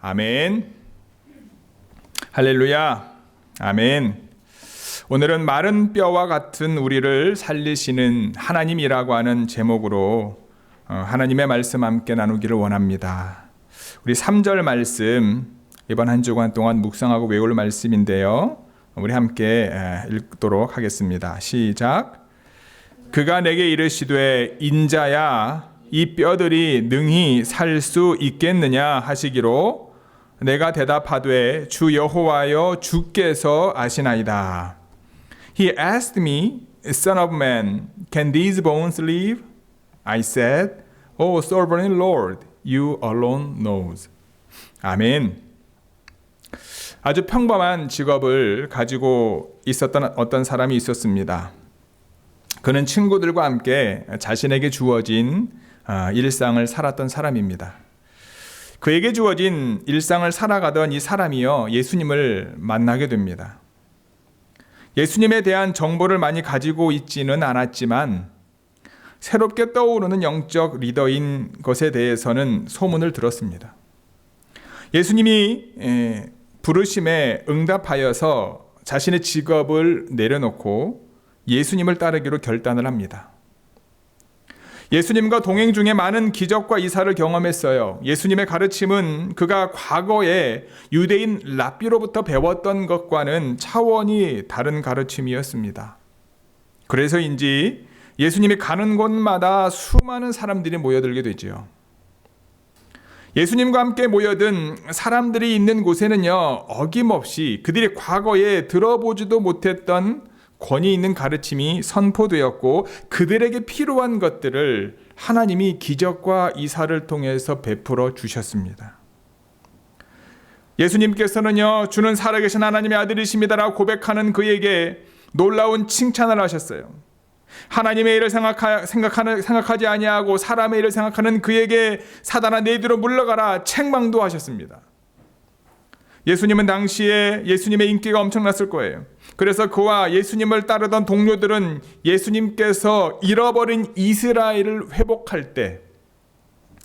아멘. 할렐루야. 아멘. 오늘은 마른 뼈와 같은 우리를 살리시는 하나님이라고 하는 제목으로 하나님의 말씀 함께 나누기를 원합니다. 우리 3절 말씀 이번 한 주간 동안 묵상하고 외울 말씀인데요. 우리 함께 읽도록 하겠습니다. 시작. 그가 내게 이르시되 인자야 이 뼈들이 능히 살 수 있겠느냐 하시기로 내가 대답하되 주 여호와여 주께서 아시나이다. He asked me, Son of man, can these bones live? I said, O sovereign Lord, you alone knows. 아멘. 아주 평범한 직업을 가지고 있었던 어떤 사람이 있었습니다. 그는 친구들과 함께 자신에게 주어진 일상을 살았던 사람입니다. 그에게 주어진 일상을 살아가던 이 사람이요, 예수님을 만나게 됩니다. 예수님에 대한 정보를 많이 가지고 있지는 않았지만 새롭게 떠오르는 영적 리더인 것에 대해서는 소문을 들었습니다. 예수님이 부르심에 응답하여서 자신의 직업을 내려놓고 예수님을 따르기로 결단을 합니다. 예수님과 동행 중에 많은 기적과 이사를 경험했어요. 예수님의 가르침은 그가 과거에 유대인 랍비로부터 배웠던 것과는 차원이 다른 가르침이었습니다. 그래서인지 예수님이 가는 곳마다 수많은 사람들이 모여들게 되지요. 예수님과 함께 모여든 사람들이 있는 곳에는요, 어김없이 그들이 과거에 들어보지도 못했던 권위 있는 가르침이 선포되었고 그들에게 필요한 것들을 하나님이 기적과 이사를 통해서 베풀어 주셨습니다. 예수님께서는요, 주는 살아계신 하나님의 아들이십니다라고 고백하는 그에게 놀라운 칭찬을 하셨어요. 하나님의 일을 생각하지 아니하고 사람의 일을 생각하는 그에게 사단아 내 뒤로 물러가라 책망도 하셨습니다. 예수님은 당시에 예수님의 인기가 엄청났을 거예요. 그래서 그와 예수님을 따르던 동료들은 예수님께서 잃어버린 이스라엘을 회복할 때,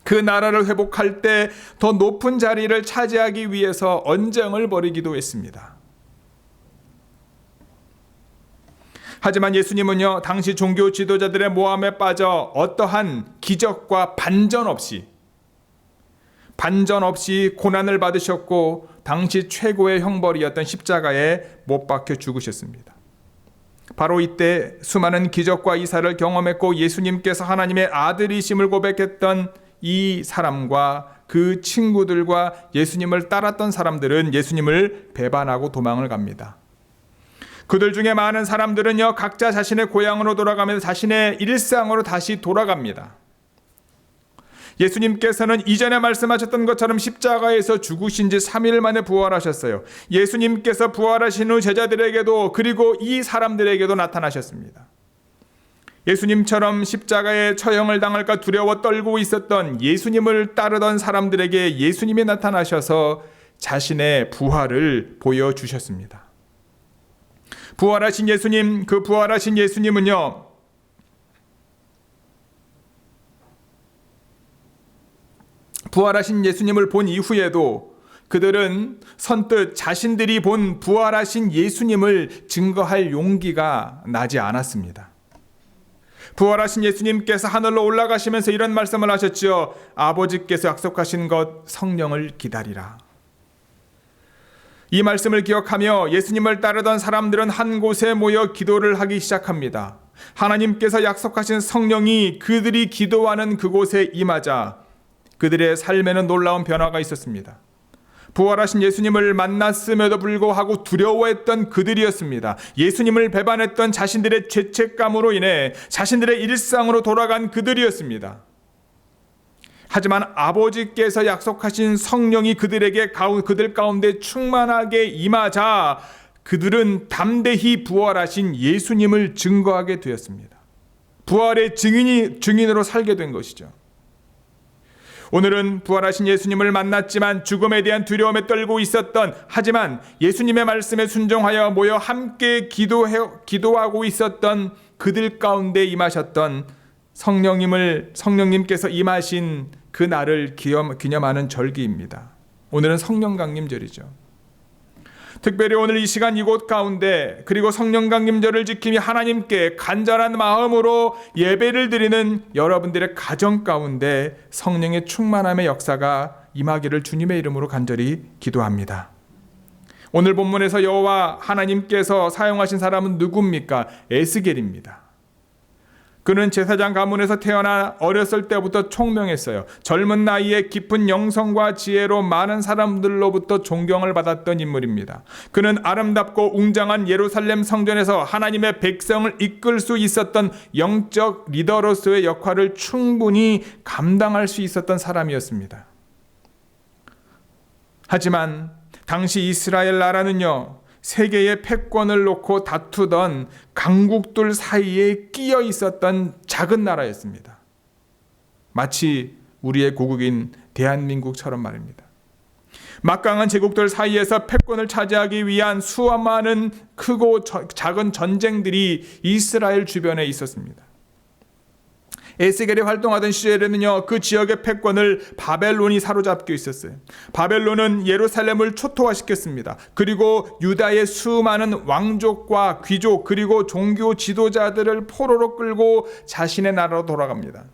그 나라를 회복할 때 더 높은 자리를 차지하기 위해서 언쟁을 벌이기도 했습니다. 하지만 예수님은요, 당시 종교 지도자들의 모함에 빠져 어떠한 기적과 반전 없이 고난을 받으셨고 당시 최고의 형벌이었던 십자가에 못 박혀 죽으셨습니다. 바로 이때 수많은 기적과 이사를 경험했고 예수님께서 하나님의 아들이심을 고백했던 이 사람과 그 친구들과 예수님을 따랐던 사람들은 예수님을 배반하고 도망을 갑니다. 그들 중에 많은 사람들은요, 각자 자신의 고향으로 돌아가면서 자신의 일상으로 다시 돌아갑니다. 예수님께서는 이전에 말씀하셨던 것처럼 십자가에서 죽으신 지 3일 만에 부활하셨어요. 예수님께서 부활하신 후 제자들에게도 그리고 이 사람들에게도 나타나셨습니다. 예수님처럼 십자가에 처형을 당할까 두려워 떨고 있었던 예수님을 따르던 사람들에게 예수님이 나타나셔서 자신의 부활을 보여주셨습니다. 부활하신 예수님, 그 부활하신 예수님은요, 부활하신 예수님을 본 이후에도 그들은 선뜻 자신들이 본 부활하신 예수님을 증거할 용기가 나지 않았습니다. 부활하신 예수님께서 하늘로 올라가시면서 이런 말씀을 하셨죠. 아버지께서 약속하신 것 성령을 기다리라. 이 말씀을 기억하며 예수님을 따르던 사람들은 한 곳에 모여 기도를 하기 시작합니다. 하나님께서 약속하신 성령이 그들이 기도하는 그곳에 임하자 그들의 삶에는 놀라운 변화가 있었습니다. 부활하신 예수님을 만났음에도 불구하고 두려워했던 그들이었습니다. 예수님을 배반했던 자신들의 죄책감으로 인해 자신들의 일상으로 돌아간 그들이었습니다. 하지만 아버지께서 약속하신 성령이 그들 가운데 충만하게 임하자 그들은 담대히 부활하신 예수님을 증거하게 되었습니다. 부활의 증인으로 살게 된 것이죠. 오늘은 부활하신 예수님을 만났지만 죽음에 대한 두려움에 떨고 있었던, 하지만 예수님의 말씀에 순종하여 모여 함께 기도하고 있었던 그들 가운데 임하셨던 성령님께서 임하신 그 날을 기념하는 절기입니다. 오늘은 성령 강림절이죠. 특별히 오늘 이 시간 이곳 가운데 그리고 성령 강림절을 지키며 하나님께 간절한 마음으로 예배를 드리는 여러분들의 가정 가운데 성령의 충만함의 역사가 임하기를 주님의 이름으로 간절히 기도합니다. 오늘 본문에서 여호와 하나님께서 사용하신 사람은 누굽니까? 에스겔입니다. 그는 제사장 가문에서 태어나 어렸을 때부터 총명했어요. 젊은 나이에 깊은 영성과 지혜로 많은 사람들로부터 존경을 받았던 인물입니다. 그는 아름답고 웅장한 예루살렘 성전에서 하나님의 백성을 이끌 수 있었던 영적 리더로서의 역할을 충분히 감당할 수 있었던 사람이었습니다. 하지만 당시 이스라엘 나라는요, 세계의 패권을 놓고 다투던 강국들 사이에 끼어 있었던 작은 나라였습니다. 마치 우리의 고국인 대한민국처럼 말입니다. 막강한 제국들 사이에서 패권을 차지하기 위한 수많은 크고 작은 전쟁들이 이스라엘 주변에 있었습니다. 에스겔이 활동하던 시절에는요, 그 지역의 패권을 바벨론이 사로잡고 있었어요. 바벨론은 예루살렘을 초토화시켰습니다. 그리고 유다의 수많은 왕족과 귀족 그리고 종교 지도자들을 포로로 끌고 자신의 나라로 돌아갑니다.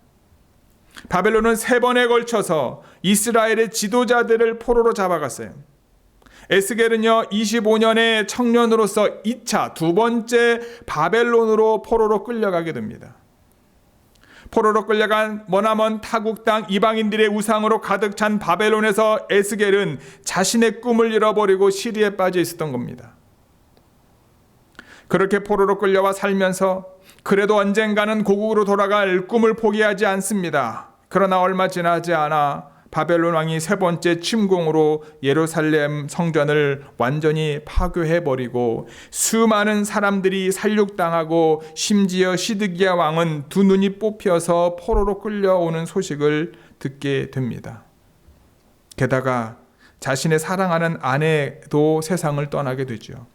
바벨론은 3번에 걸쳐서 이스라엘의 지도자들을 포로로 잡아갔어요. 에스겔은요 25년의 청년으로서 2차 두 번째 바벨론으로 포로로 끌려가게 됩니다. 포로로 끌려간 머나먼 타국 땅 이방인들의 우상으로 가득 찬 바벨론에서 에스겔은 자신의 꿈을 잃어버리고 시리에 빠져 있었던 겁니다. 그렇게 포로로 끌려와 살면서 그래도 언젠가는 고국으로 돌아갈 꿈을 포기하지 않습니다. 그러나 얼마 지나지 않아 바벨론 왕이 3번째 침공으로 예루살렘 성전을 완전히 파괴해버리고 수많은 사람들이 살육당하고 심지어 시드기야 왕은 2눈이 뽑혀서 포로로 끌려오는 소식을 듣게 됩니다. 게다가 자신의 사랑하는 아내도 세상을 떠나게 되죠.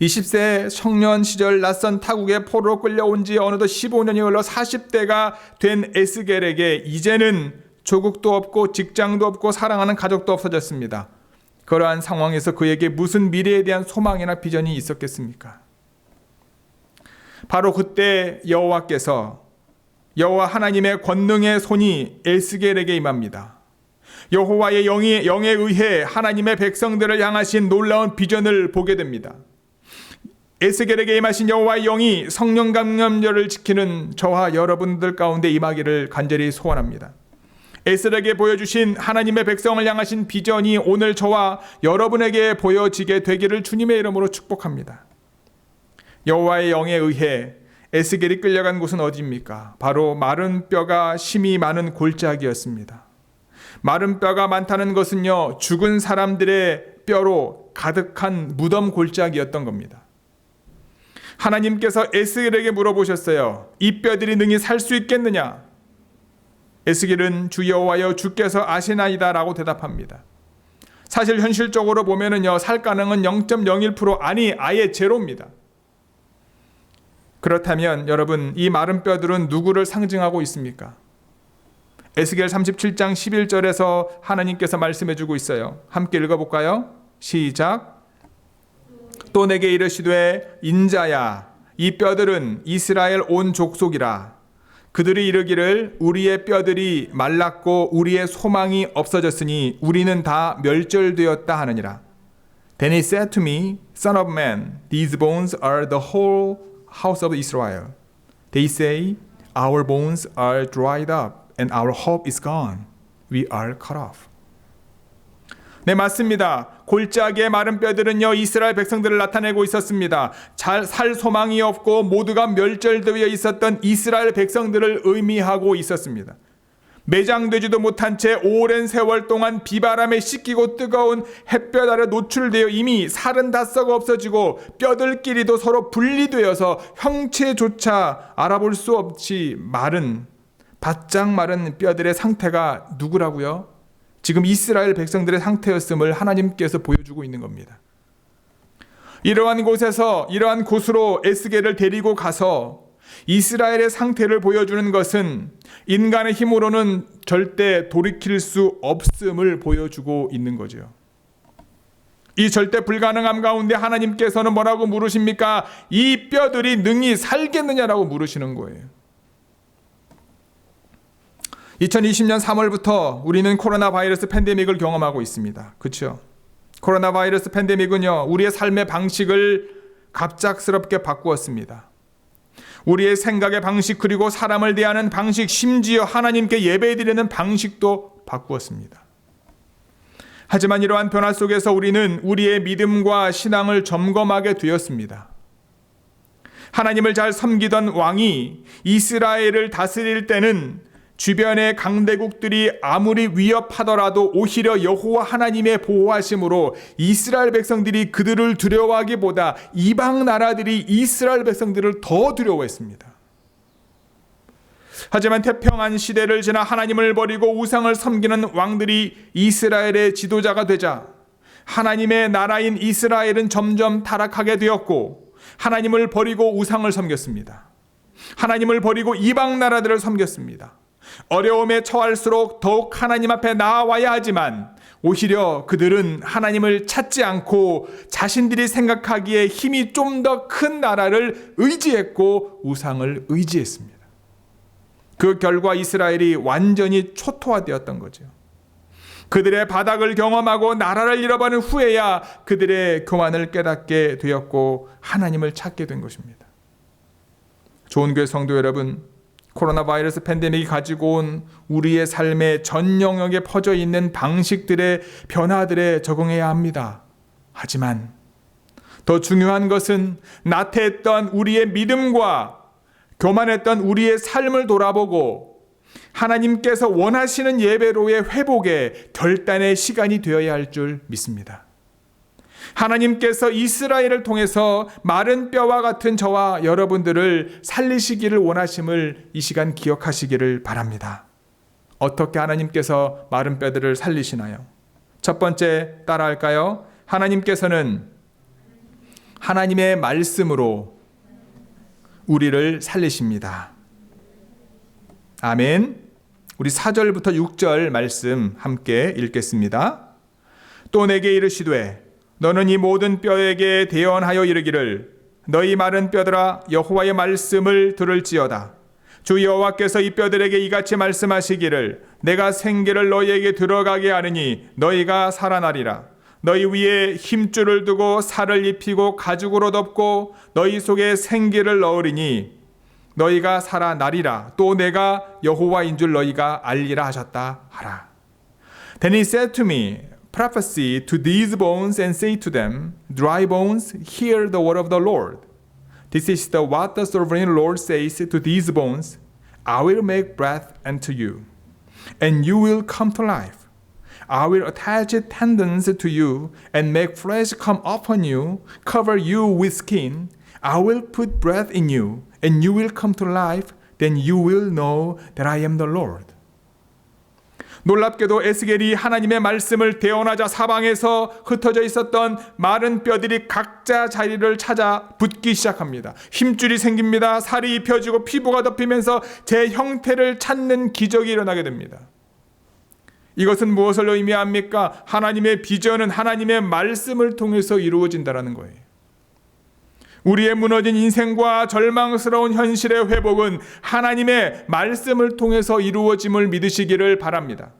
20세 청년 시절 낯선 타국에 포로로 끌려온 지 어느덧 15년이 흘러 40대가 된 에스겔에게 이제는 조국도 없고 직장도 없고 사랑하는 가족도 없어졌습니다. 그러한 상황에서 그에게 무슨 미래에 대한 소망이나 비전이 있었겠습니까? 바로 그때 여호와 하나님의 권능의 손이 에스겔에게 임합니다. 여호와의 영에 의해 하나님의 백성들을 향하신 놀라운 비전을 보게 됩니다. 에스겔에게 임하신 여호와의 영이 성령 강림절을 지키는 저와 여러분들 가운데 임하기를 간절히 소원합니다. 에스겔에게 보여주신 하나님의 백성을 향하신 비전이 오늘 저와 여러분에게 보여지게 되기를 주님의 이름으로 축복합니다. 여호와의 영에 의해 에스겔이 끌려간 곳은 어디입니까? 바로 마른 뼈가 심이 많은 골짜기였습니다. 마른 뼈가 많다는 것은요, 죽은 사람들의 뼈로 가득한 무덤 골짜기였던 겁니다. 하나님께서 에스겔에게 물어보셨어요. 이 뼈들이 능히 살 수 있겠느냐? 에스겔은 주 여호와여 주께서 아시나이다 라고 대답합니다. 사실 현실적으로 보면은요, 살 가능은 0.01% 아니 아예 제로입니다. 그렇다면 여러분, 이 마른 뼈들은 누구를 상징하고 있습니까? 에스겔 37장 11절에서 하나님께서 말씀해 주고 있어요. 함께 읽어볼까요? 시작. 또 내게 이르시되 인자야 이 뼈들은 이스라엘 온 족속이라. 그들이 이르기를 우리의 뼈들이 말랐고 우리의 소망이 없어졌으니 우리는 다 멸절되었다 하느니라. Then he said to me, Son of man, these bones are the whole house of Israel. They say, Our bones are dried up and our hope is gone. We are cut off. 네, 맞습니다. 골짜기의 마른 뼈들은요, 이스라엘 백성들을 나타내고 있었습니다. 살 소망이 없고 모두가 멸절되어 있었던 이스라엘 백성들을 의미하고 있었습니다. 매장되지도 못한 채 오랜 세월 동안 비바람에 씻기고 뜨거운 햇볕 아래 노출되어 이미 살은 다 썩어 없어지고 뼈들끼리도 서로 분리되어서 형체조차 알아볼 수 없이 마른, 바짝 마른 뼈들의 상태가 누구라고요? 지금 이스라엘 백성들의 상태였음을 하나님께서 보여주고 있는 겁니다. 이러한 곳으로 에스겔을 데리고 가서 이스라엘의 상태를 보여주는 것은 인간의 힘으로는 절대 돌이킬 수 없음을 보여주고 있는 거죠. 이 절대 불가능함 가운데 하나님께서는 뭐라고 물으십니까? 이 뼈들이 능히 살겠느냐라고 물으시는 거예요. 2020년 3월부터 우리는 코로나 바이러스 팬데믹을 경험하고 있습니다. 그렇죠? 코로나 바이러스 팬데믹은요, 우리의 삶의 방식을 갑작스럽게 바꾸었습니다. 우리의 생각의 방식, 그리고 사람을 대하는 방식, 심지어 하나님께 예배드리는 방식도 바꾸었습니다. 하지만 이러한 변화 속에서 우리는 우리의 믿음과 신앙을 점검하게 되었습니다. 하나님을 잘 섬기던 왕이 이스라엘을 다스릴 때는 주변의 강대국들이 아무리 위협하더라도 오히려 여호와 하나님의 보호하심으로 이스라엘 백성들이 그들을 두려워하기보다 이방 나라들이 이스라엘 백성들을 더 두려워했습니다. 하지만 태평한 시대를 지나 하나님을 버리고 우상을 섬기는 왕들이 이스라엘의 지도자가 되자 하나님의 나라인 이스라엘은 점점 타락하게 되었고, 하나님을 버리고 우상을 섬겼습니다. 하나님을 버리고 이방 나라들을 섬겼습니다. 어려움에 처할수록 더욱 하나님 앞에 나아와야 하지만 오히려 그들은 하나님을 찾지 않고 자신들이 생각하기에 힘이 좀 더 큰 나라를 의지했고 우상을 의지했습니다. 그 결과 이스라엘이 완전히 초토화되었던 거죠. 그들의 바닥을 경험하고 나라를 잃어버린 후에야 그들의 교만을 깨닫게 되었고 하나님을 찾게 된 것입니다. 좋은 교회 성도 여러분, 코로나 바이러스 팬데믹이 가지고 온 우리의 삶의 전 영역에 퍼져 있는 방식들의 변화들에 적응해야 합니다. 하지만 더 중요한 것은 나태했던 우리의 믿음과 교만했던 우리의 삶을 돌아보고 하나님께서 원하시는 예배로의 회복의 결단의 시간이 되어야 할 줄 믿습니다. 하나님께서 이스라엘을 통해서 마른 뼈와 같은 저와 여러분들을 살리시기를 원하심을 이 시간 기억하시기를 바랍니다. 어떻게 하나님께서 마른 뼈들을 살리시나요? 첫 번째 따라할까요? 하나님께서는 하나님의 말씀으로 우리를 살리십니다. 아멘. 우리 4절부터 6절 말씀 함께 읽겠습니다. 또 내게 이르시되 너는 이 모든 뼈에게 대언하여 이르기를 너희 마른 뼈들아 여호와의 말씀을 들을지어다. 주 여호와께서 이 뼈들에게 이같이 말씀하시기를 내가 생기를 너희에게 들어가게 하느니 너희가 살아나리라. 너희 위에 힘줄을 두고 살을 입히고 가죽으로 덮고 너희 속에 생기를 넣으리니 너희가 살아나리라. 또 내가 여호와인 줄 너희가 알리라 하셨다 하라. Then he said to me, Prophesy to these bones and say to them, Dry bones, hear the word of the Lord. This is what the sovereign Lord says to these bones, I will make breath unto you, and you will come to life. I will attach tendons to you, and make flesh come upon you, cover you with skin. I will put breath in you, and you will come to life. Then you will know that I am the Lord. 놀랍게도 에스겔이 하나님의 말씀을 대언하자 사방에서 흩어져 있었던 마른 뼈들이 각자 자리를 찾아 붙기 시작합니다. 힘줄이 생깁니다. 살이 입혀지고 피부가 덮이면서 제 형태를 찾는 기적이 일어나게 됩니다. 이것은 무엇을 의미합니까? 하나님의 비전은 하나님의 말씀을 통해서 이루어진다는 거예요. 우리의 무너진 인생과 절망스러운 현실의 회복은 하나님의 말씀을 통해서 이루어짐을 믿으시기를 바랍니다.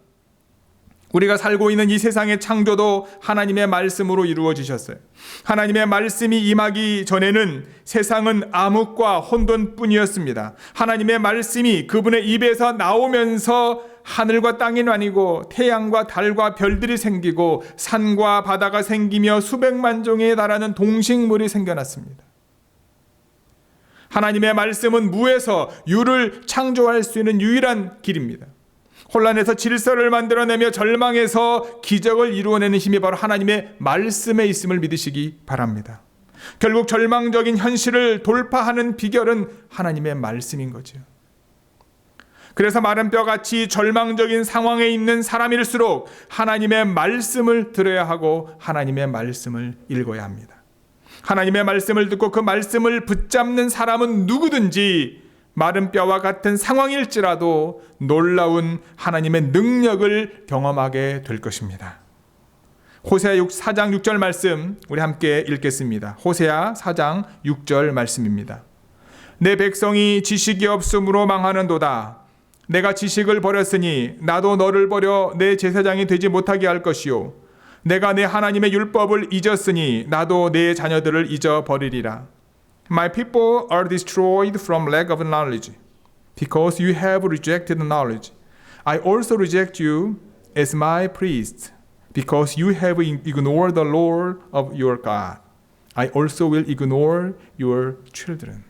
우리가 살고 있는 이 세상의 창조도 하나님의 말씀으로 이루어지셨어요. 하나님의 말씀이 임하기 전에는 세상은 암흑과 혼돈뿐이었습니다. 하나님의 말씀이 그분의 입에서 나오면서 하늘과 땅이 나뉘고 태양과 달과 별들이 생기고 산과 바다가 생기며 수백만 종에 달하는 동식물이 생겨났습니다. 하나님의 말씀은 무에서 유를 창조할 수 있는 유일한 길입니다. 혼란에서 질서를 만들어내며 절망에서 기적을 이루어내는 힘이 바로 하나님의 말씀에 있음을 믿으시기 바랍니다. 결국 절망적인 현실을 돌파하는 비결은 하나님의 말씀인 거죠. 그래서 마른 뼈같이 절망적인 상황에 있는 사람일수록 하나님의 말씀을 들어야 하고 하나님의 말씀을 읽어야 합니다. 하나님의 말씀을 듣고 그 말씀을 붙잡는 사람은 누구든지 마른 뼈와 같은 상황일지라도 놀라운 하나님의 능력을 경험하게 될 것입니다. 호세아 4장 6절 말씀 우리 함께 읽겠습니다. 호세아 4장 6절 말씀입니다. 내 백성이 지식이 없음으로 망하는도다. 내가 지식을 버렸으니 나도 너를 버려 내 제사장이 되지 못하게 할 것이요 내가 내 하나님의 율법을 잊었으니 나도 내 자녀들을 잊어버리리라. My people are destroyed from lack of knowledge, because you have rejected knowledge. I also reject you as my priest, because you have ignored the Lord of your God. I also will ignore your children.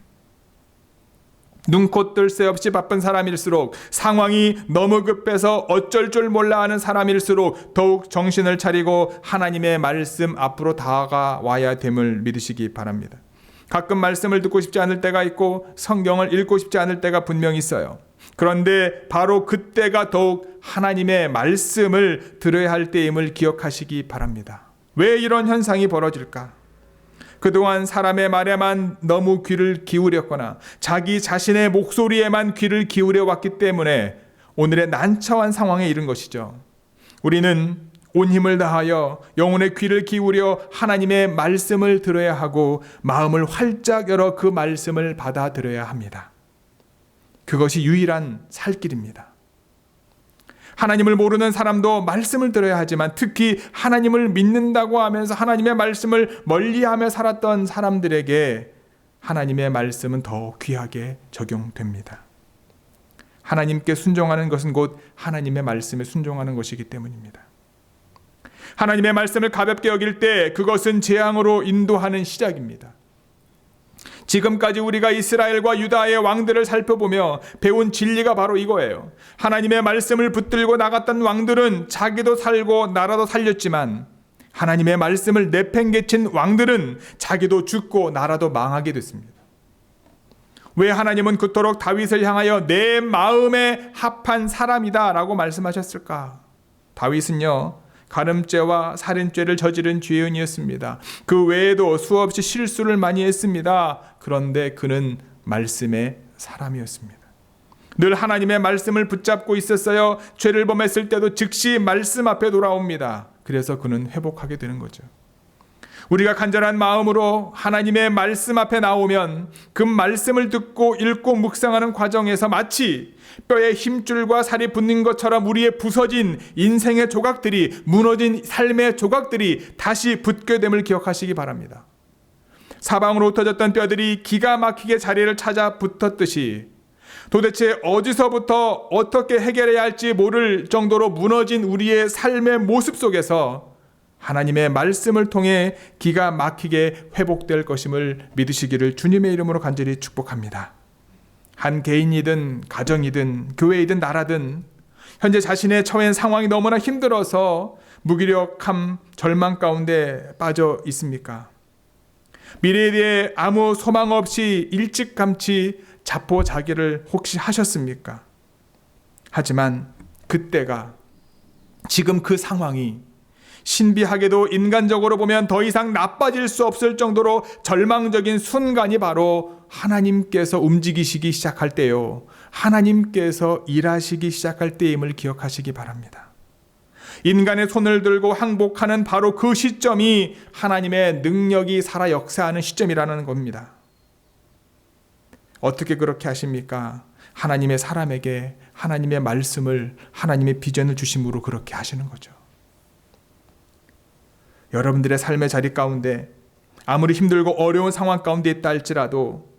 눈코 뜰 새 없이 바쁜 사람일수록, 상황이 너무 급해서 어쩔 줄 몰라 하는 사람일수록 더욱 정신을 차리고 하나님의 말씀 앞으로 다가와야 됨을 믿으시기 바랍니다. 가끔 말씀을 듣고 싶지 않을 때가 있고 성경을 읽고 싶지 않을 때가 분명히 있어요. 그런데 바로 그때가 더욱 하나님의 말씀을 들어야 할 때임을 기억하시기 바랍니다. 왜 이런 현상이 벌어질까? 그동안 사람의 말에만 너무 귀를 기울였거나 자기 자신의 목소리에만 귀를 기울여 왔기 때문에 오늘의 난처한 상황에 이른 것이죠. 우리는 온 힘을 다하여 영혼의 귀를 기울여 하나님의 말씀을 들어야 하고 마음을 활짝 열어 그 말씀을 받아들여야 합니다. 그것이 유일한 살 길입니다. 하나님을 모르는 사람도 말씀을 들어야 하지만 특히 하나님을 믿는다고 하면서 하나님의 말씀을 멀리하며 살았던 사람들에게 하나님의 말씀은 더 귀하게 적용됩니다. 하나님께 순종하는 것은 곧 하나님의 말씀에 순종하는 것이기 때문입니다. 하나님의 말씀을 가볍게 여길 때 그것은 재앙으로 인도하는 시작입니다. 지금까지 우리가 이스라엘과 유다의 왕들을 살펴보며 배운 진리가 바로 이거예요. 하나님의 말씀을 붙들고 나갔던 왕들은 자기도 살고 나라도 살렸지만 하나님의 말씀을 내팽개친 왕들은 자기도 죽고 나라도 망하게 됐습니다. 왜 하나님은 그토록 다윗을 향하여 내 마음에 합한 사람이다 라고 말씀하셨을까? 다윗은요, 간음죄와 살인죄를 저지른 죄인이었습니다. 그 외에도 수없이 실수를 많이 했습니다. 그런데 그는 말씀의 사람이었습니다. 늘 하나님의 말씀을 붙잡고 있었어요. 죄를 범했을 때도 즉시 말씀 앞에 돌아옵니다. 그래서 그는 회복하게 되는 거죠. 우리가 간절한 마음으로 하나님의 말씀 앞에 나오면 그 말씀을 듣고 읽고 묵상하는 과정에서 마치 뼈에 힘줄과 살이 붙는 것처럼 우리의 부서진 인생의 조각들이, 무너진 삶의 조각들이 다시 붙게 됨을 기억하시기 바랍니다. 사방으로 흩어졌던 뼈들이 기가 막히게 자리를 찾아 붙었듯이 도대체 어디서부터 어떻게 해결해야 할지 모를 정도로 무너진 우리의 삶의 모습 속에서 하나님의 말씀을 통해 기가 막히게 회복될 것임을 믿으시기를 주님의 이름으로 간절히 축복합니다. 한 개인이든 가정이든 교회이든 나라든 현재 자신의 처한 상황이 너무나 힘들어서 무기력함, 절망 가운데 빠져 있습니까? 미래에 대해 아무 소망 없이 일찌감치 자포자기를 혹시 하셨습니까? 하지만 그때가, 지금 그 상황이 신비하게도 인간적으로 보면 더 이상 나빠질 수 없을 정도로 절망적인 순간이 바로 하나님께서 움직이시기 시작할 때요, 하나님께서 일하시기 시작할 때임을 기억하시기 바랍니다. 인간의 손을 들고 항복하는 바로 그 시점이 하나님의 능력이 살아 역사하는 시점이라는 겁니다. 어떻게 그렇게 하십니까? 하나님의 사람에게 하나님의 말씀을, 하나님의 비전을 주심으로 그렇게 하시는 거죠. 여러분들의 삶의 자리 가운데 아무리 힘들고 어려운 상황 가운데 있다 할지라도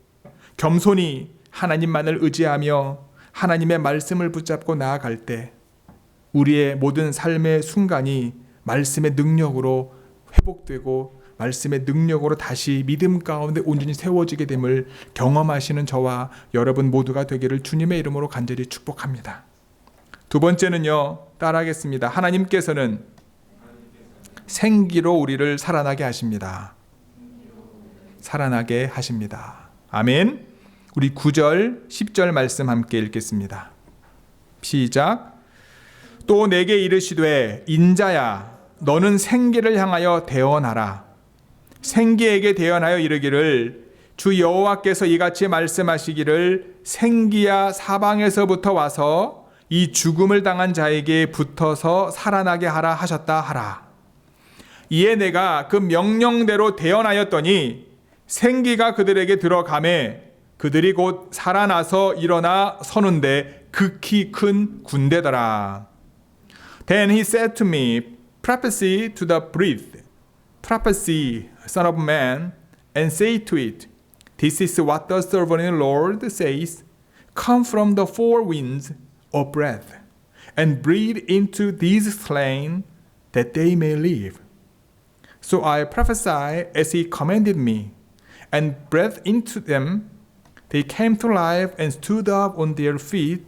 겸손히 하나님만을 의지하며 하나님의 말씀을 붙잡고 나아갈 때 우리의 모든 삶의 순간이 말씀의 능력으로 회복되고 말씀의 능력으로 다시 믿음 가운데 온전히 세워지게 됨을 경험하시는 저와 여러분 모두가 되기를 주님의 이름으로 간절히 축복합니다. 두 번째는요, 따라하겠습니다. 하나님께서는 생기로 우리를 살아나게 하십니다. 살아나게 하십니다. 아멘. 우리 9절, 10절 말씀 함께 읽겠습니다. 시작. 또 내게 이르시되 인자야 너는 생기를 향하여 대언하라. 생기에게 대언하여 이르기를 주 여호와께서 이같이 말씀하시기를 생기야 사방에서부터 와서 이 죽음을 당한 자에게 붙어서 살아나게 하라 하셨다 하라. 이에 내가 그 명령대로 대언하였더니 생기가 그들에게 들어가매 그들이 곧 살아나서 일어나 서는데 극히 큰 군대더라. Then he said to me, prophesy to the breath, prophesy, son of man, and say to it, this is what the sovereign Lord says, come from the four winds, O breath, and breathe into these slain, that they may live. So I prophesied as he commanded me, and breathed into them. They came to life and stood up on their feet,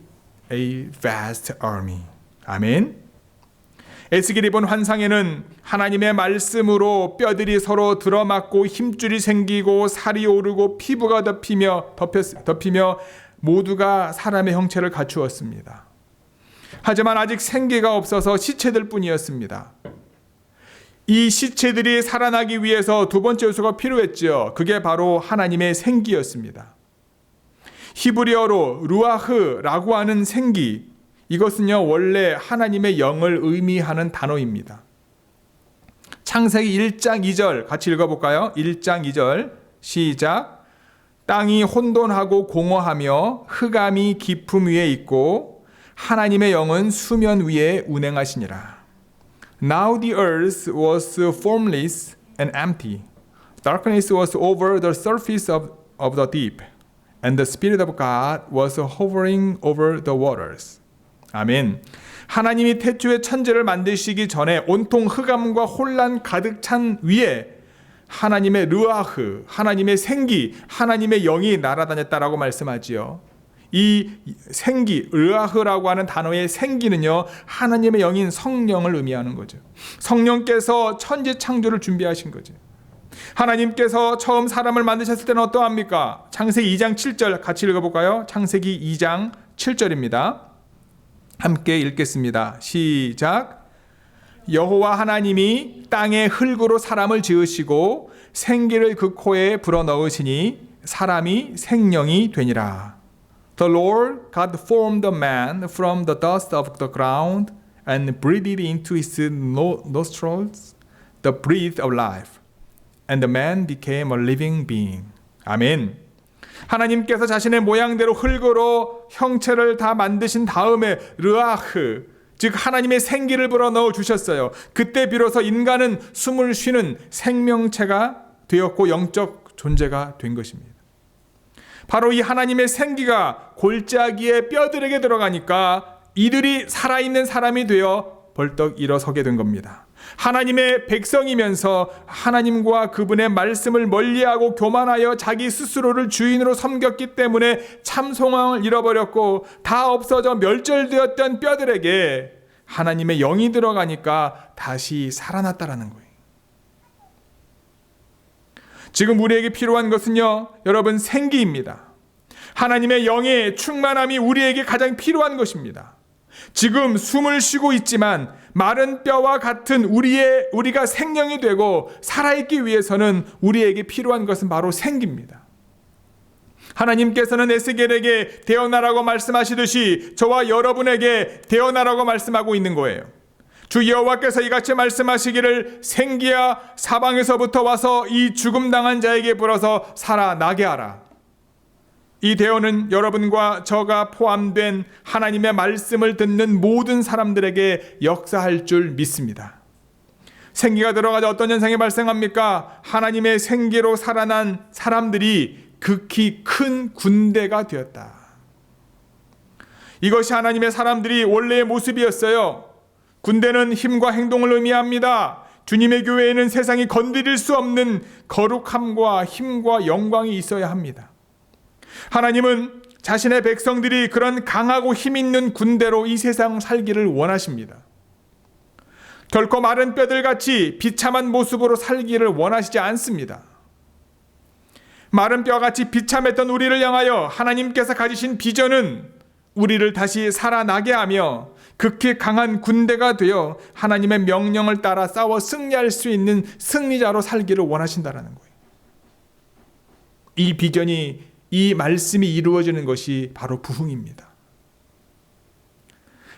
a vast army. 아멘. 에스겔이 본 환상에는 하나님의 말씀으로 뼈들이 서로 들어맞고 힘줄이 생기고 살이 오르고 피부가 덮이며 모두가 사람의 형체를 갖추었습니다. 하지만 아직 생기가 없어서 시체들 뿐이었습니다. 이 시체들이 살아나기 위해서 두 번째 요소가 필요했죠. 그게 바로 하나님의 생기였습니다. 히브리어로 루아흐라고 하는 생기, 이것은요 원래 하나님의 영을 의미하는 단어입니다. 창세기 1장 2절 같이 읽어볼까요? 1장 2절 시작. 땅이 혼돈하고 공허하며 흑암이 깊음 위에 있고 하나님의 영은 수면 위에 운행하시니라. Now the earth was formless and empty. Darkness was over the surface of the deep. And the Spirit of God was hovering over the waters. 아멘. 하나님이 태초에 천지를 만드시기 전에 온통 흑암과 혼란 가득 찬 위에 하나님의 르아흐, 하나님의 생기, 하나님의 영이 날아다녔다라고 말씀하지요. 이 생기, 르아흐라고 하는 단어의 생기는요, 하나님의 영인 성령을 의미하는 거죠. 성령께서 천지 창조를 준비하신 거죠. 하나님께서 처음 사람을 만드셨을 때는 어떠합니까? 창세기 2장 7절 같이 읽어볼까요? 창세기 2장 7절입니다. 함께 읽겠습니다. 시작. 여호와 하나님이 땅의 흙으로 사람을 지으시고 생기를 그 코에 불어넣으시니 사람이 생명이 되니라. The Lord God formed the man from the dust of the ground and breathed into his nostrils the breath of life. And the man became a living being. 아멘. 하나님께서 자신의 모양대로 흙으로 형체를 다 만드신 다음에 르아흐, 즉 하나님의 생기를 불어넣어 주셨어요. 그때 비로소 인간은 숨을 쉬는 생명체가 되었고 영적 존재가 된 것입니다. 바로 이 하나님의 생기가 골짜기의 뼈들에게 들어가니까 이들이 살아있는 사람이 되어 벌떡 일어서게 된 겁니다. 하나님의 백성이면서 하나님과 그분의 말씀을 멀리하고 교만하여 자기 스스로를 주인으로 섬겼기 때문에 참 소망을 잃어버렸고 다 없어져 멸절되었던 뼈들에게 하나님의 영이 들어가니까 다시 살아났다라는 거예요. 지금 우리에게 필요한 것은요, 여러분 생기입니다. 하나님의 영의 충만함이 우리에게 가장 필요한 것입니다. 지금 숨을 쉬고 있지만 마른 뼈와 같은 우리가 생명이 되고 살아있기 위해서는 우리에게 필요한 것은 바로 생기입니다. 하나님께서는 에스겔에게 대언하라고 말씀하시듯이 저와 여러분에게 대언하라고 말씀하고 있는 거예요. 주 여호와께서 이같이 말씀하시기를 생기야 사방에서부터 와서 이 죽음 당한 자에게 불어서 살아나게 하라. 이 대언은 여러분과 저가 포함된 하나님의 말씀을 듣는 모든 사람들에게 역사할 줄 믿습니다. 생기가 들어가자 어떤 현상이 발생합니까? 하나님의 생기로 살아난 사람들이 극히 큰 군대가 되었다. 이것이 하나님의 사람들이 원래의 모습이었어요. 군대는 힘과 행동을 의미합니다. 주님의 교회에는 세상이 건드릴 수 없는 거룩함과 힘과 영광이 있어야 합니다. 하나님은 자신의 백성들이 그런 강하고 힘 있는 군대로 이 세상 살기를 원하십니다. 결코 마른 뼈들같이 비참한 모습으로 살기를 원하시지 않습니다. 마른 뼈같이 비참했던 우리를 향하여 하나님께서 가지신 비전은 우리를 다시 살아나게 하며 극히 강한 군대가 되어 하나님의 명령을 따라 싸워 승리할 수 있는 승리자로 살기를 원하신다라는 거예요. 이 비전이, 이 말씀이 이루어지는 것이 바로 부흥입니다.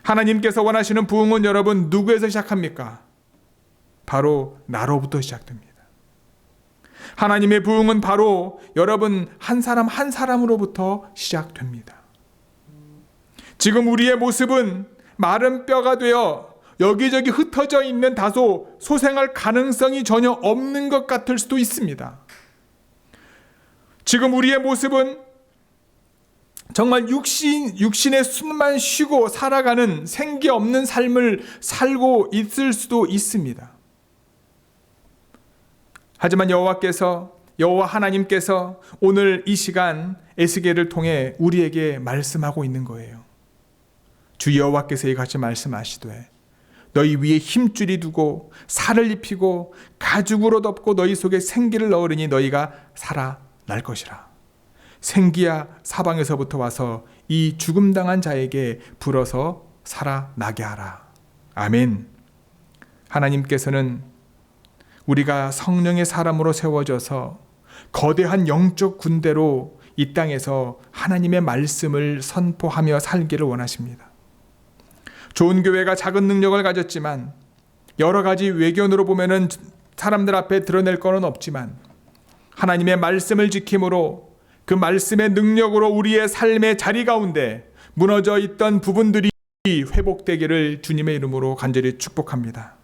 하나님께서 원하시는 부흥은 여러분 누구에서 시작합니까? 바로 나로부터 시작됩니다. 하나님의 부흥은 바로 여러분 한 사람 한 사람으로부터 시작됩니다. 지금 우리의 모습은 마른 뼈가 되어 여기저기 흩어져 있는 다소 소생할 가능성이 전혀 없는 것 같을 수도 있습니다. 지금 우리의 모습은 정말 육신의 숨만 쉬고 살아가는 생기 없는 삶을 살고 있을 수도 있습니다. 하지만 여호와 하나님께서 오늘 이 시간 에스겔을 통해 우리에게 말씀하고 있는 거예요. 주 여호와께서 이같이 말씀하시되 너희 위에 힘줄이 두고 살을 입히고 가죽으로 덮고 너희 속에 생기를 넣으리니 너희가 살아날 것이라. 생기야 사방에서부터 와서 이 죽음당한 자에게 불어서 살아나게 하라. 아멘. 하나님께서는 우리가 성령의 사람으로 세워져서 거대한 영적 군대로 이 땅에서 하나님의 말씀을 선포하며 살기를 원하십니다. 좋은 교회가 작은 능력을 가졌지만 여러 가지 외견으로 보면은 사람들 앞에 드러낼 거는 없지만 하나님의 말씀을 지킴으로 그 말씀의 능력으로 우리의 삶의 자리 가운데 무너져 있던 부분들이 회복되기를 주님의 이름으로 간절히 축복합니다.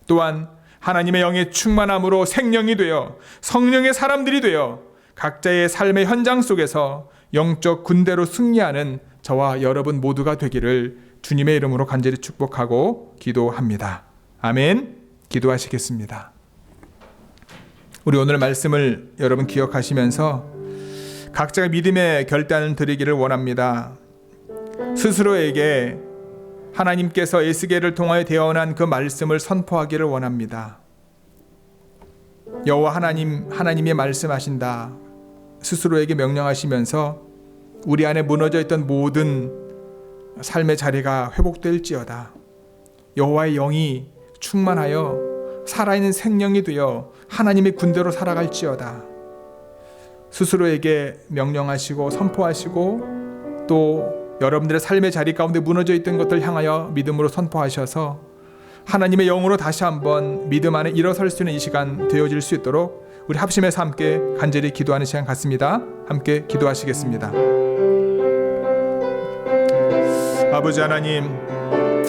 또한 하나님의 영의 충만함으로 생명이 되어 성령의 사람들이 되어 각자의 삶의 현장 속에서 영적 군대로 승리하는 저와 여러분 모두가 되기를 주님의 이름으로 간절히 축복하고 기도합니다. 아멘. 기도하시겠습니다. 우리 오늘 말씀을 여러분 기억하시면서 각자가 믿음의 결단을 드리기를 원합니다. 스스로에게 하나님께서 에스겔을 통하여 대언한 그 말씀을 선포하기를 원합니다. 여호와 하나님이 말씀하신다. 스스로에게 명령하시면서 우리 안에 무너져 있던 모든 삶의 자리가 회복될지어다. 여호와의 영이 충만하여 살아있는 생명이 되어 하나님의 군대로 살아갈지어다. 스스로에게 명령하시고 선포하시고 또 여러분들의 삶의 자리 가운데 무너져 있던 것들 향하여 믿음으로 선포하셔서 하나님의 영으로 다시 한번 믿음 안에 일어설 수 있는 이 시간 되어질 수 있도록 우리 합심해서 함께 간절히 기도하는 시간 같습니다. 함께 기도하시겠습니다. 아버지 하나님,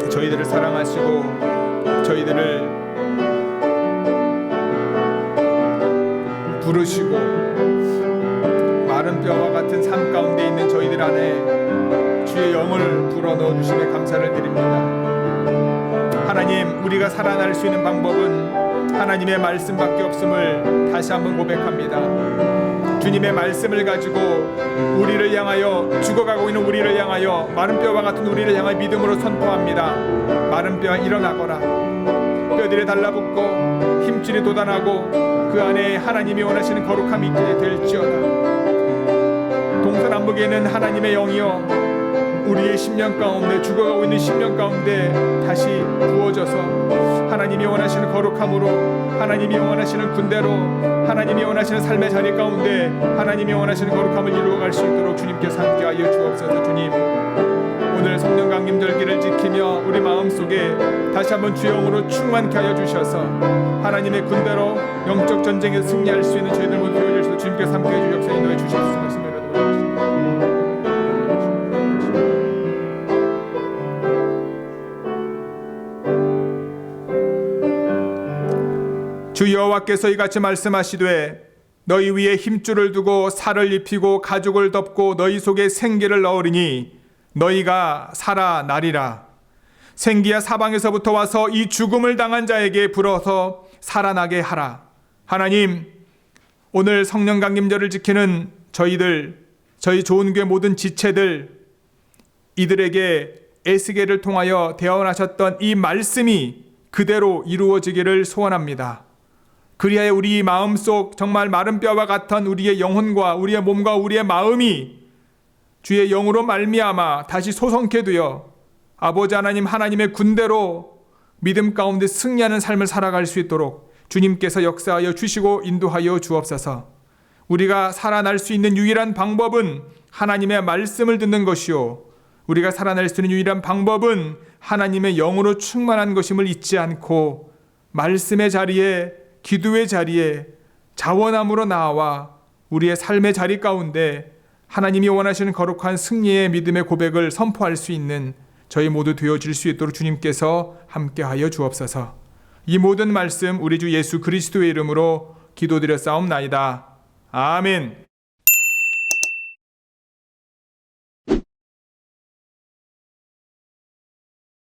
저희들을 사랑하시고 저희들을 부르시고 마른 뼈와 같은 삶 가운데 있는 저희들 안에 주의 영을 불어넣어 주심에 감사를 드립니다. 하나님, 우리가 살아날 수 있는 방법은 하나님의 말씀밖에 없음을 다시 한번 고백합니다. 주님의 말씀을 가지고 우리를 향하여, 죽어가고 있는 우리를 향하여, 마른 뼈와 같은 우리를 향하여 믿음으로 선포합니다. 마른 뼈가 일어나거라. 뼈들이 달라붙고 힘줄이 돋아나고 그 안에 하나님이 원하시는 거룩함이 있게 될지어다. 동서남북에 있는 하나님의 영이여, 우리의 심령 가운데, 죽어가고 있는 심령 가운데 다시 부어져서 하나님이 원하시는 거룩함으로, 하나님이 원하시는 군대로, 하나님이 원하시는 삶의 자리 가운데 하나님이 원하시는 거룩함을 이루어갈 수 있도록 주님께서 함께하여 주옵소서. 주님, 오늘 성령 강림절기를 지키며 우리 마음속에 다시 한번 주의 영으로 충만케 하여 주셔서 하나님의 군대로 영적 전쟁에서 승리할 수 있는 저희들 모두 되어질 수 있도록 주님께서 함께해 주 역사에 인도해 주시옵소서. 주 여호와께서 이같이 말씀하시되 너희 위에 힘줄을 두고 살을 입히고 가죽을 덮고 너희 속에 생기를 넣으리니 너희가 살아나리라. 생기야 사방에서부터 와서 이 죽음을 당한 자에게 불어서 살아나게 하라. 하나님, 오늘 성령 강림절을 지키는 저희 좋은교회 모든 지체들, 이들에게 에스겔을 통하여 대언하셨던 이 말씀이 그대로 이루어지기를 소원합니다. 그리하여 우리 마음속 정말 마른 뼈와 같은 우리의 영혼과 우리의 몸과 우리의 마음이 주의 영으로 말미암아 다시 소성케 되어 아버지 하나님, 하나님의 군대로 믿음 가운데 승리하는 삶을 살아갈 수 있도록 주님께서 역사하여 주시고 인도하여 주옵소서. 우리가 살아날 수 있는 유일한 방법은 하나님의 말씀을 듣는 것이요, 우리가 살아날 수 있는 유일한 방법은 하나님의 영으로 충만한 것임을 잊지 않고 말씀의 자리에, 기도의 자리에 자원함으로 나와 우리의 삶의 자리 가운데 하나님이 원하시는 거룩한 승리의 믿음의 고백을 선포할 수 있는 저희 모두 되어질 수 있도록 주님께서 함께하여 주옵소서. 이 모든 말씀 우리 주 예수 그리스도의 이름으로 기도드렸사옵나이다. 아멘.